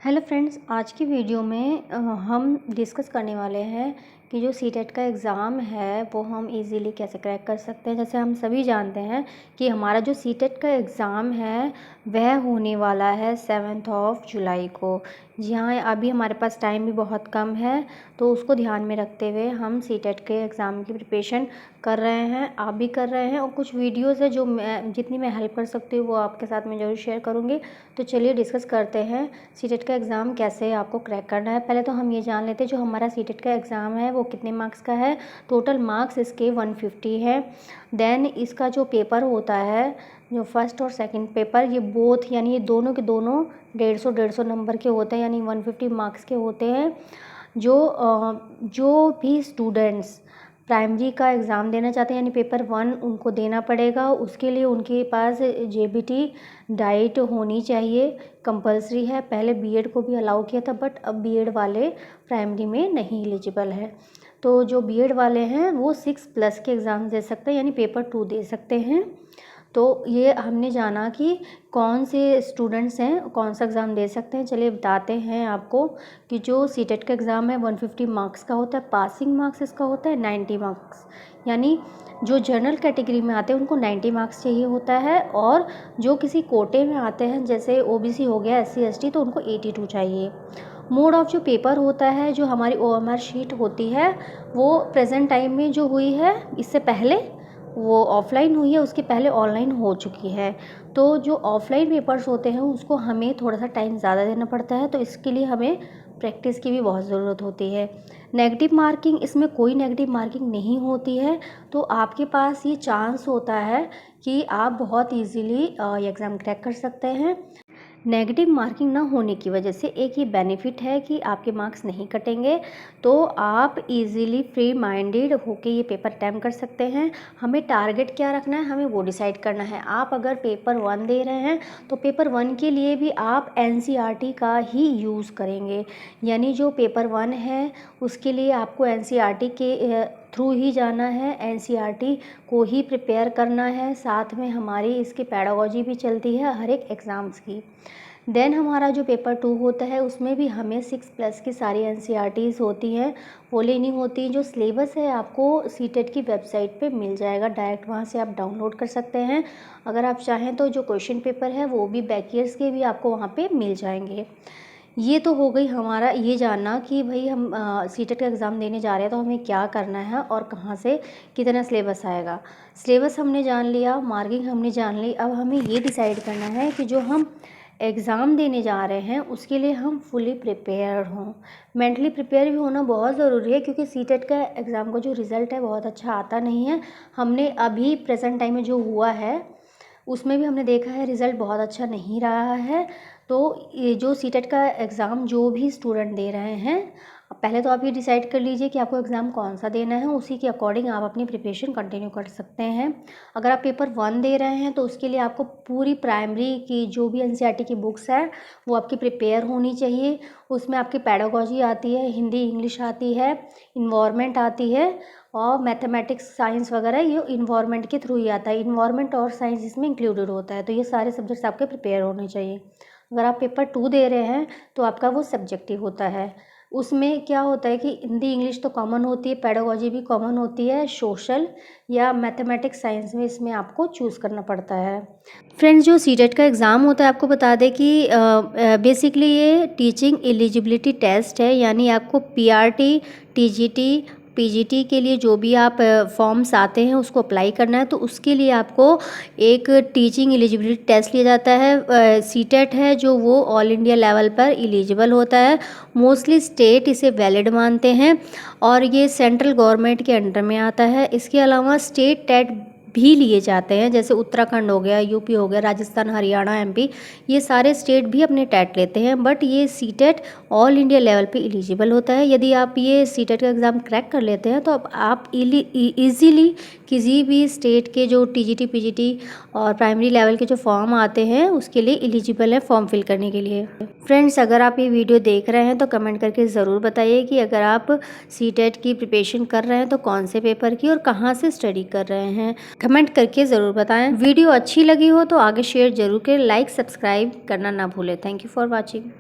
Hello friends, आज की video में हम डिस्कस करने वाले हैं कि जो सीटेट का एग्ज़ाम है वो हम इजीली कैसे क्रैक कर सकते हैं। जैसे हम सभी जानते हैं कि हमारा जो सीटेट का एग्ज़ाम है वह होने वाला है 7 जुलाई को। जी हाँ, अभी हमारे पास टाइम भी बहुत कम है, तो उसको ध्यान में रखते हुए हम सीटेट के एग्ज़ाम की प्रिपरेशन कर रहे हैं। आप भी कर रहे हैं और कुछ वीडियोज़ है जो मैं जितनी मैं हेल्प कर सकती हूँ वो आपके साथ मैं ज़रूर शेयर करूँगी। तो चलिए डिस्कस करते हैं सीटेट का एग्ज़ाम कैसे आपको क्रैक करना है। पहले तो हम ये जान लेते हैं जो हमारा सीटेट का एग्ज़ाम है वो कितने मार्क्स का है। टोटल मार्क्स इसके 150 है। देन इसका जो पेपर होता है, जो फर्स्ट और सेकंड पेपर, ये बोथ यानी ये दोनों के दोनों 150 नंबर के होते हैं, यानी 150 मार्क्स के होते हैं। जो भी स्टूडेंट्स प्राइमरी का एग्ज़ाम देना चाहते हैं यानी पेपर 1 उनको देना पड़ेगा। उसके लिए उनके पास जेबीटी डाइट होनी चाहिए, कंपलसरी है। पहले बीएड को भी अलाउ किया था, बट अब बीएड वाले प्राइमरी में नहीं एलिजिबल है। तो जो बीएड वाले हैं वो 6+ के एग्ज़ाम दे सकते हैं, यानी पेपर 2 दे सकते हैं। तो ये हमने जाना कि कौन से स्टूडेंट्स हैं कौन सा एग्ज़ाम दे सकते हैं। चलिए बताते हैं आपको कि जो सीटेट का एग्ज़ाम है 150 मार्क्स का होता है। पासिंग मार्क्स इसका होता है 90 मार्क्स, यानी जो जनरल कैटेगरी में आते हैं उनको 90 मार्क्स चाहिए होता है, और जो किसी कोटे में आते हैं जैसे ओबीसी हो गया, एससी एसटी, तो उनको 82 चाहिए। मोड ऑफ जो पेपर होता है, जो हमारी ओएमआर शीट होती है वो प्रेजेंट टाइम में जो हुई है, इससे पहले वो ऑफ़लाइन हुई है, उसके पहले ऑनलाइन हो चुकी है। तो जो ऑफ़लाइन पेपर्स होते हैं उसको हमें थोड़ा सा टाइम ज़्यादा देना पड़ता है, तो इसके लिए हमें प्रैक्टिस की भी बहुत ज़रूरत होती है। नेगेटिव मार्किंग, इसमें कोई नेगेटिव मार्किंग नहीं होती है, तो आपके पास ये चांस होता है कि आप बहुत ईजीली ये एग्ज़ाम क्रैक कर सकते हैं। नेगेटिव मार्किंग ना होने की वजह से एक ये बेनिफिट है कि आपके मार्क्स नहीं कटेंगे, तो आप इजीली फ्री माइंडेड होके ये पेपर अटैम्प्ट कर सकते हैं। हमें टारगेट क्या रखना है, हमें वो डिसाइड करना है। आप अगर पेपर 1 दे रहे हैं तो पेपर 1 के लिए भी आप एनसीईआरटी का ही यूज़ करेंगे, यानी जो पेपर 1 है उसके लिए आपको एनसीईआरटी के थ्रू ही जाना है, एनसीईआरटी को ही प्रिपेयर करना है। साथ में हमारी इसकी पेडागोजी भी चलती है हर एक एग्ज़ाम्स की। देन हमारा जो पेपर 2 होता है उसमें भी हमें 6+ की सारी एनसीईआरटीज़ होती हैं, वो लेनी होती हैं। जो सिलेबस है आपको सीटेट की वेबसाइट पे मिल जाएगा, डायरेक्ट वहाँ से आप डाउनलोड कर सकते हैं। अगर आप चाहें तो जो क्वेश्चन पेपर है वो भी बैक ईयर्स के भी आपको वहाँ पे मिल जाएंगे। ये तो हो गई हमारा ये जानना कि भाई हम सीटेट का एग्ज़ाम देने जा रहे हैं तो हमें क्या करना है और कहाँ से कितना सिलेबस आएगा। सिलेबस हमने जान लिया, मार्किंग हमने जान ली। अब हमें ये डिसाइड करना है कि जो हम एग्ज़ाम देने जा रहे हैं उसके लिए हम फुली प्रिपेयर्ड हों। मेंटली प्रिपेयर भी होना बहुत ज़रूरी है, क्योंकि सीटेट का एग्ज़ाम का जो रिज़ल्ट है बहुत अच्छा आता नहीं है। हमने अभी प्रेजेंट टाइम में जो हुआ है उसमें भी हमने देखा है रिज़ल्ट बहुत अच्छा नहीं रहा है। तो ये जो सीटेट का एग्ज़ाम जो भी स्टूडेंट दे रहे हैं, पहले तो आप ये डिसाइड कर लीजिए कि आपको एग्ज़ाम कौन सा देना है, उसी के अकॉर्डिंग आप अपनी प्रिपरेशन कंटिन्यू कर सकते हैं। अगर आप पेपर 1 दे रहे हैं तो उसके लिए आपको पूरी प्राइमरी की जो भी एनसीईआरटी की बुक्स है वो आपकी प्रिपेयर होनी चाहिए। उसमें आपकी पेडागोजी आती है, हिंदी इंग्लिश आती है, इन्वायरमेंट आती है, और मैथमेटिक्स साइंस वगैरह ये इन्वायरमेंट के थ्रू ही आता है। इन्वायरमेंट और साइंस इसमें इंक्लूडेड होता है, तो ये सारे सब्जेक्ट्स आपके प्रिपेयर होने चाहिए। अगर आप पेपर 2 दे रहे हैं तो आपका वो सब्जेक्टिव होता है। उसमें क्या होता है कि हिंदी इंग्लिश तो कॉमन होती है, पेडागोजी भी कॉमन होती है, सोशल या मैथमेटिक्स साइंस में इसमें आपको चूज़ करना पड़ता है। फ्रेंड्स, जो सीटेट का एग्ज़ाम होता है आपको बता दें कि बेसिकली ये टीचिंग एलिजिबिलिटी टेस्ट है, यानी आपको पीआरटी, टीजीटी, पीजीटी के लिए जो भी आप फॉर्म्स आते हैं उसको अप्लाई करना है। तो उसके लिए आपको एक टीचिंग एलिजिबिलिटी टेस्ट लिया जाता है। सीटेट है जो वो ऑल इंडिया लेवल पर एलिजिबल होता है। मोस्टली स्टेट इसे वैलिड मानते हैं और ये सेंट्रल गवर्नमेंट के अंडर में आता है। इसके अलावा स्टेट टेट भी लिए जाते हैं, जैसे उत्तराखंड हो गया, यूपी हो गया, राजस्थान, हरियाणा, एमपी, ये सारे स्टेट भी अपने टेट लेते हैं। बट ये सीटेट ऑल इंडिया लेवल पे एलिजिबल होता है। यदि आप ये सीटेट का एग्ज़ाम क्रैक कर लेते हैं तो अब आप इजीली किसी भी स्टेट के जो टीजीटी, पीजीटी और प्राइमरी लेवल के जो फॉर्म आते हैं उसके लिए एलिजिबल है फॉर्म फिल करने के लिए। फ्रेंड्स, अगर आप ये वीडियो देख रहे हैं तो कमेंट करके ज़रूर बताइए कि अगर आप सीटेट की प्रिपरेशन कर रहे हैं तो कौन से पेपर की और कहाँ से स्टडी कर रहे हैं, कमेंट करके ज़रूर बताएं। वीडियो अच्छी लगी हो तो आगे शेयर जरूर करें, लाइक सब्सक्राइब करना ना भूलें। Thank you for watching.